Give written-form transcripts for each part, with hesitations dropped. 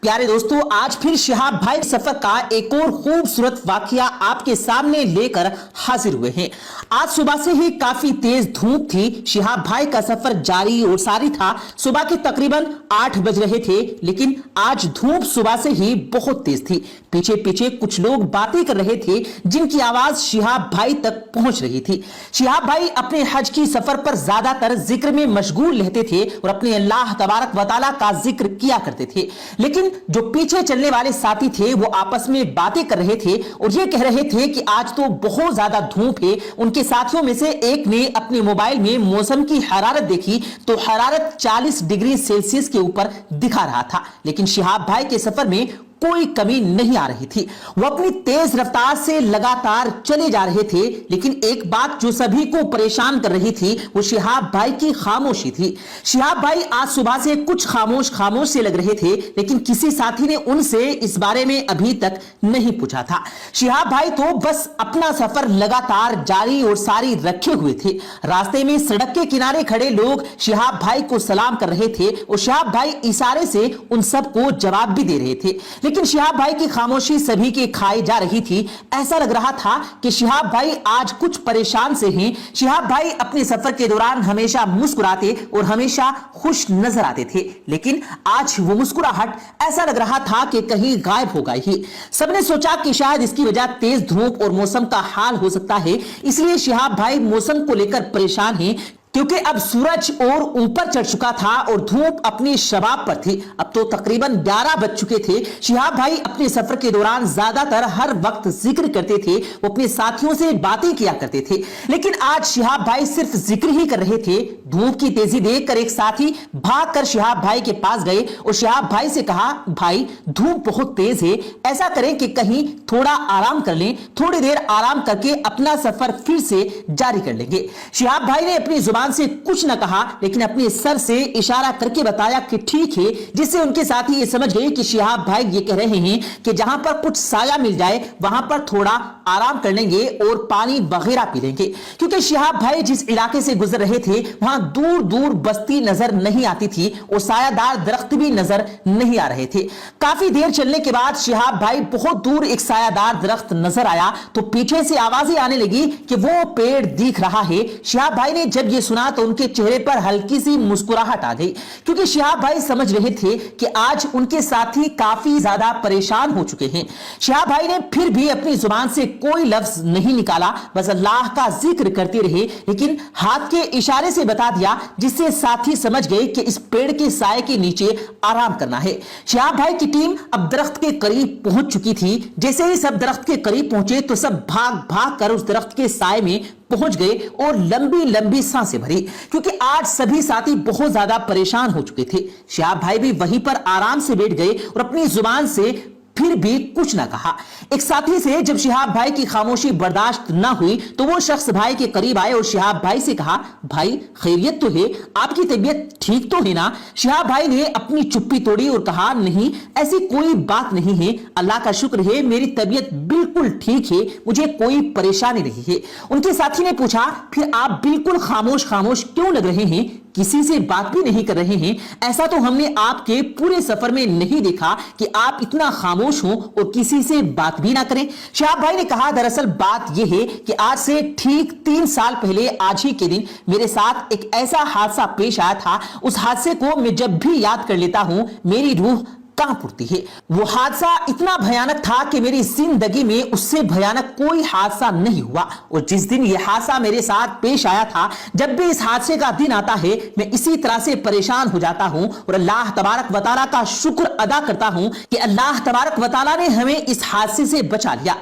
प्यारे दोस्तों, आज फिर शिहाब भाई सफर का एक और खूबसूरत वाकया आपके सामने लेकर हाजिर हुए हैं। आज सुबह से ही काफी तेज धूप थी। शिहाब भाई का सफर जारी और सारी था। सुबह के तकरीबन 8 बज रहे थे, लेकिन आज धूप सुबह से ही बहुत तेज थी। पीछे पीछे कुछ लोग बातें कर रहे थे, जिनकी आवाज शिहाब भाई तक पहुंच रही थी। शिहाब भाई अपने हज की सफर पर ज्यादातर जिक्र में मशगूल रहते थे और अपने अल्लाह तबारक व तआला का जिक्र किया करते थे, लेकिन जो पीछे चलने वाले साथी थे वो आपस में बातें कर रहे थे और ये कह रहे थे कि आज तो बहुत ज्यादा धूप है। उनके साथियों में से एक ने अपने मोबाइल में मौसम की हरारत देखी तो हरारत 40 डिग्री सेल्सियस के ऊपर दिखा रहा था, लेकिन शिहाब भाई के सफर में कोई कमी नहीं आ रही थी। वो अपनी तेज रफ्तार से लगातार चले जा रहे थे, लेकिन एक बात जो सभी को परेशान कर रही थी वो शिहाब भाई की खामोशी थी। शिहाब भाई आज सुबह से कुछ खामोश से लग रहे थे, लेकिन किसी साथी ने उनसे इस बारे में अभी तक नहीं पूछा था। शिहाब भाई तो बस अपना सफर लगातार जारी और सारी रखे हुए थे। रास्ते में सड़क के किनारे खड़े लोग शिहाब भाई को सलाम कर रहे थे और शिहाब भाई इशारे से उन सबको जवाब भी दे रहे थे, लेकिन शिहाब भाई की खामोशी सभी के खाई जा रही थी। ऐसा लग रहा था कि शिहाब भाई आज कुछ परेशान से हैं। शिहाब भाई अपने सफर के दौरान हमेशा मुस्कुराते और हमेशा खुश नजर आते थे, लेकिन आज वो मुस्कुराहट ऐसा लग रहा था कि कहीं गायब हो गई ही। सबने सोचा कि शायद इसकी वजह तेज धूप और मौसम का हाल हो सकता है, इसलिए शिहाब भाई मौसम को लेकर परेशान हैं, क्योंकि अब सूरज और ऊपर चढ़ चुका था और धूप अपनी शबाब पर थी। अब तो तकरीबन 11 बज चुके थे। शिहाब भाई अपने सफर के दौरान ज्यादातर हर वक्त जिक्र करते थे, वो अपने साथियों से बातें किया करते थे, लेकिन आज शिहाब भाई सिर्फ जिक्र ही कर रहे थे। धूप की तेजी देखकर एक साथी भागकर शिहाब भाई के पास गए और शिहाब भाई से कहा, भाई धूप बहुत तेज है, ऐसा करें कि कहीं थोड़ा आराम कर लें, थोड़ी देर आराम करके अपना सफर फिर से जारी कर लेंगे। शिहाब भाई ने अपनी जुबान से कुछ न कहा, लेकिन अपने सर से इशारा करके बताया कि ठीक है, जिससे उनके साथी ये समझ गए कि शिहाब भाई ये कह रहे हैं कि जहां पर कुछ साया मिल जाए वहां पर थोड़ा आराम कर लेंगे और पानी वगैरह पी लेंगे, क्योंकि शिहाब भाई जिस इलाके से गुजर रहे थे वहां दूर दूर बस्ती नजर नहीं आती थी और सायादार दरख्त भी नजर नहीं आ रहे थे। काफी देर चलने के बाद शिहाब भाई बहुत दूर एक सायादार दरख्त नजर आया तो पीछे से आवाजें आने लगी कि वो पेड़ दिख रहा है। शिहाब भाई ने जब ये सुना तो उनके चेहरे पर हल्की सी मुस्कुराहट आ गई, क्योंकि शिहाब भाई समझ रहे थे कि आज उनके साथी काफी ज्यादा परेशान हो चुके हैं। शिहाब भाई ने फिर भी अपनी जुबान से कोई लफ्ज नहीं निकाला, बस अल्लाह का जिक्र करते रहे, लेकिन हाथ के इशारे से बता दिया, जिससे साथी समझ गए कि इस पेड़ के साए के नीचे आराम करना है। शिहाब भाई की टीम अब दरख्त के करीब पहुंच चुकी थी। जैसे ही सब दरख्त के करीब पहुंचे तो सब भाग भाग कर उस दरख्त के साए में पहुंच गए और लंबी लंबी सांसें भरी, क्योंकि आज सभी साथी बहुत ज्यादा परेशान हो चुके थे। शिहाब भाई भी वहीं पर आराम से बैठ गए और अपनी जुबान से फिर भी कुछ ना कहा। एक साथी से जब शिहाब भाई की खामोशी बर्दाश्त ना हुई तो वो शख्स भाई के करीब आए और शिहाब भाई से कहा, भाई खैरियत तो है, आपकी तबीयत ठीक तो है ना? शिहाब भाई ने अपनी चुप्पी तोड़ी और कहा, नहीं ऐसी कोई बात नहीं है, अल्लाह का शुक्र है, मेरी तबीयत बिल्कुल ठीक है, मुझे कोई परेशानी नहीं है। उनके साथी ने पूछा, फिर आप बिल्कुल खामोश क्यों लग रहे हैं, किसी से बात भी नहीं कर रहे हैं? ऐसा तो हमने आपके पूरे सफर में नहीं देखा कि आप इतना खामोश हो और किसी से बात भी ना करें। शिहाब भाई ने कहा, दरअसल बात यह है कि आज से ठीक 3 साल पहले आज ही के दिन मेरे साथ एक ऐसा हादसा पेश आया था। उस हादसे को मैं जब भी याद कर लेता हूं मेरी रूह कांप उठती है। वो हादसा इतना भयानक था कि मेरी जिंदगी में उससे भयानक कोई हादसा नहीं हुआ, और जिस दिन ये हादसा मेरे साथ पेश आया था, जब भी इस हादसे का दिन आता है मैं इसी तरह से परेशान हो जाता हूं और अल्लाह तबारक व तआला का शुक्र अदा करता हूं कि अल्लाह तबारक व तआला ने हमें इस हादसे से बचा लिया।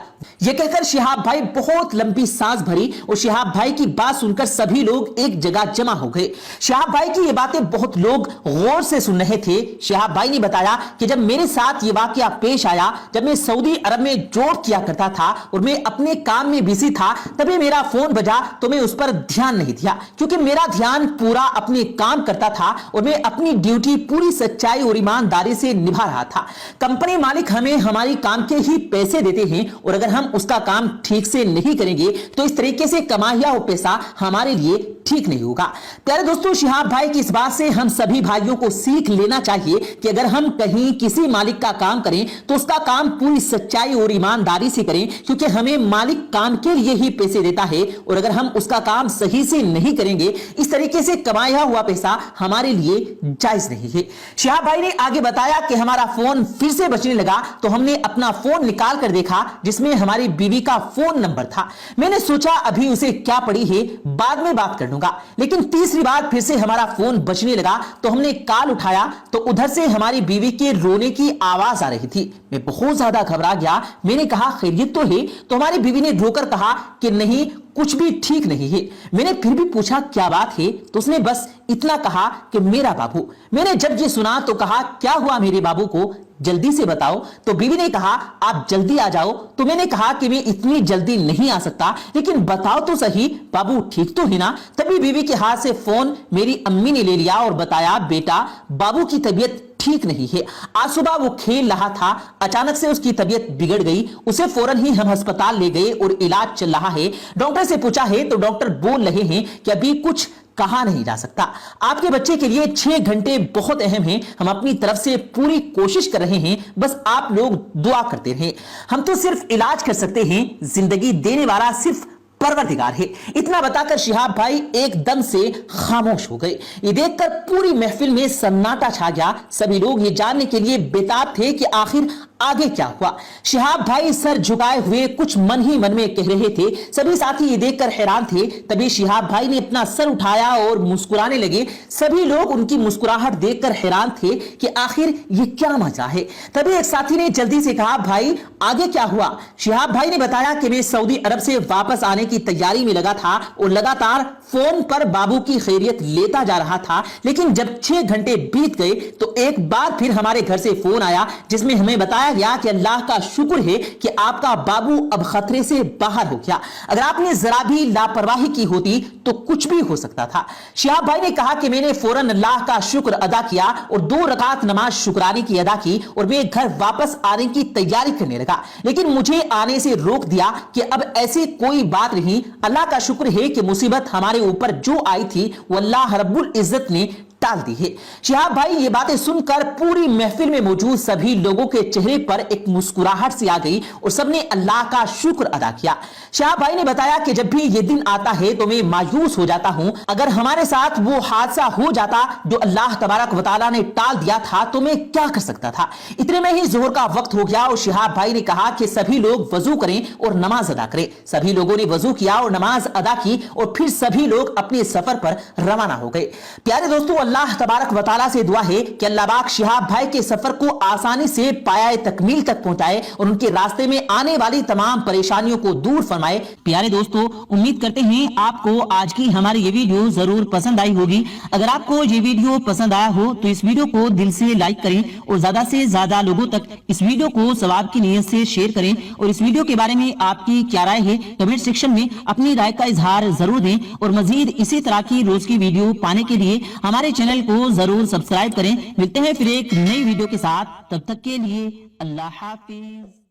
यह कहकर शिहाब भाई बहुत लंबी सांस भरी और शिहाब भाई की बात सुनकर सभी लोग एक जगह जमा हो गए। शिहाब भाई की ये बातें बहुत लोग गौर से सुन रहे थे। शिहाब भाई ने बताया कि जब मेरे साथ ये वाकया पेश आया, जब मैं सऊदी अरब में जॉब किया करता था और मैं अपने काम में बिजी था, तभी मेरा फोन बजा तो मैं उस पर ध्यान नहीं दिया, क्योंकि मेरा ध्यान पूरा अपने काम करता था और मैं अपनी ड्यूटी पूरी सच्चाई और ईमानदारी से निभा रहा था। कंपनी मालिक हमें हमारी काम के ही पैसे देते हैं और अगर हम उसका काम ठीक से नहीं करेंगे तो इस तरीके से कमाया हुआ पैसा हमारे लिए ठीक नहीं होगा। प्यारे दोस्तों, शिहाब भाई की इस बात से हम सभी भाइयों को सीख लेना चाहिए कि अगर हम कहीं किसी मालिक का काम करें तो उसका काम पूरी सच्चाई और ईमानदारी से करें, क्योंकि हमें मालिक काम के लिए ही पैसे देता है और अगर हम उसका काम सही से नहीं करेंगे इस तरीके से कमाया हुआ पैसा हमारे लिए जायज नहीं है। शिहाब भाई ने आगे बताया कि हमारा फोन फिर से बजने लगा तो हमने अपना फोन निकाल कर देखा जिसमें हमारी बीवी का फोन नंबर था। मैंने सोचा अभी उसे क्या पड़ी है, बाद में बात कर लूंगा, लेकिन तीसरी बार फिर से हमारा फोन बजने लगा तो हमने कॉल उठाया तो उधर से हमारी बीवी के रोने की आवाज आ रही थी। मैं बहुत ज्यादा घबरा गया। मैंने कहा खैरियत तो है? तो हमारी बीवी ने रोकर कहा कि नहीं, कुछ भी ठीक नहीं है। मैंने फिर भी पूछा क्या बात है, तो उसने बस इतना कहा कि मेरा बाबू। मैंने जब ये सुना तो कहा क्या हुआ मेरे बाबू को, जल्दी से बताओ। तो बीवी ने कहा आप जल्दी आ जाओ। तो मैंने कहा कि मैं इतनी जल्दी नहीं आ सकता, लेकिन बताओ तो सही बाबू ठीक तो है ना। तभी बीवी के हाथ से फोन मेरी अम्मी ने ले लिया और बताया बेटा बाबू की तबीयत ठीक नहीं है। आज सुबह वो खेल रहा था, अचानक से उसकी तबीयत बिगड़ गई। उसे फौरन ही हम अस्पताल ले गए और इलाज चल रहा है। डॉक्टर से पूछा है तो डॉक्टर बोल रहे हैं कि अभी कुछ कहा नहीं जा सकता। आपके बच्चे के लिए 6 घंटे बहुत अहम हैं। हम अपनी तरफ से पूरी कोशिश कर रहे हैं, बस आप लोग दुआ करते रहें। हम तो सिर्फ इलाज कर सकते हैं, जिंदगी देने वाला सिर्फ परवरदिगार है। इतना बताकर शिहाब भाई एकदम से खामोश हो गए। ये देखकर पूरी महफिल में सन्नाटा छा गया। सभी लोग ये जानने के लिए बेताब थे कि आखिर आगे क्या हुआ। शिहाब भाई सर झुकाए हुए कुछ मन ही मन में कह रहे थे। सभी साथी ये देखकर हैरान थे। तभी शिहाब भाई ने अपना सर उठाया और मुस्कुराने लगे। सभी लोग उनकी मुस्कुराहट देखकर हैरान थे कि आखिर ये क्या मजा है। तभी एक साथी ने जल्दी से कहा भाई आगे क्या हुआ। शिहाब भाई ने बताया कि मैं सऊदी अरब से वापस आने की तैयारी में लगा था और लगातार फोन पर बाबू की खैरियत लेता जा रहा था, लेकिन जब 6 घंटे बीत गए तो एक बार फिर हमारे घर से फोन आया जिसमें हमें बताया गया कि अल्लाह का शुक्र है कि आपका बाबू अब खतरे से बाहर हो गया। अगर आपने जरा भी लापरवाही की होती तो कुछ भी हो सकता था। शिहाब भाई ने कहा कि मैंने फौरन अल्लाह का शुक्र अदा किया और 2 रकात नमाज शुक्राने की अदा की और मैं घर वापस आने की तैयारी करने लगा, लेकिन मुझे आने से रोक दिया कि अब ऐसी कोई बात नहीं। अल्लाह का शुक्र है कि मुसीबत हमारे ऊपर जो आई थी वो अल्लाह रब्बुल इज्जत ने टाल दी है। शिहाब भाई ये बातें सुनकर पूरी महफिल में मौजूद सभी लोगों के चेहरे पर एक मुस्कुराहट सी आ गई और सबने अल्लाह का शुक्र अदा किया। शिहाब भाई ने बताया कि जब भी ये दिन आता है तो मैं मायूस हो जाता हूं। अगर हमारे साथ वो हादसा हो जाता जो अल्लाह तबारक व तआला ने टाल दिया था तो मैं क्या कर सकता था। इतने में ही जोहर का वक्त हो गया और शिहाब भाई ने कहा कि सभी लोग वजू करें और नमाज अदा करें। सभी लोगों ने वजू किया और नमाज अदा की और फिर सभी लोग अपने सफर पर रवाना हो गए। प्यारे दोस्तों, अल्लाह तबारक व तआला से दुआ है कि अल्लाह पाक शिहाब भाई के सफर को आसानी से पाया तकमील तक पहुंचाए और उनके रास्ते में आने वाली तमाम परेशानियों को दूर फरमाए। प्यारे दोस्तों, उम्मीद करते हैं आपको आज की हमारी ये वीडियो जरूर पसंद आई होगी। अगर आपको ये वीडियो पसंद आया हो तो इस वीडियो को दिल से लाइक करें और ज्यादा से ज्यादा लोगों तक इस वीडियो को सवाब की नीयत से शेयर करें और इस वीडियो के बारे में आपकी क्या राय है कमेंट सेक्शन में अपनी राय का इजहार जरूर दें और मजीद इसी तरह की रोज की वीडियो पाने के लिए हमारे चैनल को जरूर सब्सक्राइब करें। मिलते हैं फिर एक नई वीडियो के साथ, तब तक के लिए अल्लाह हाफिज।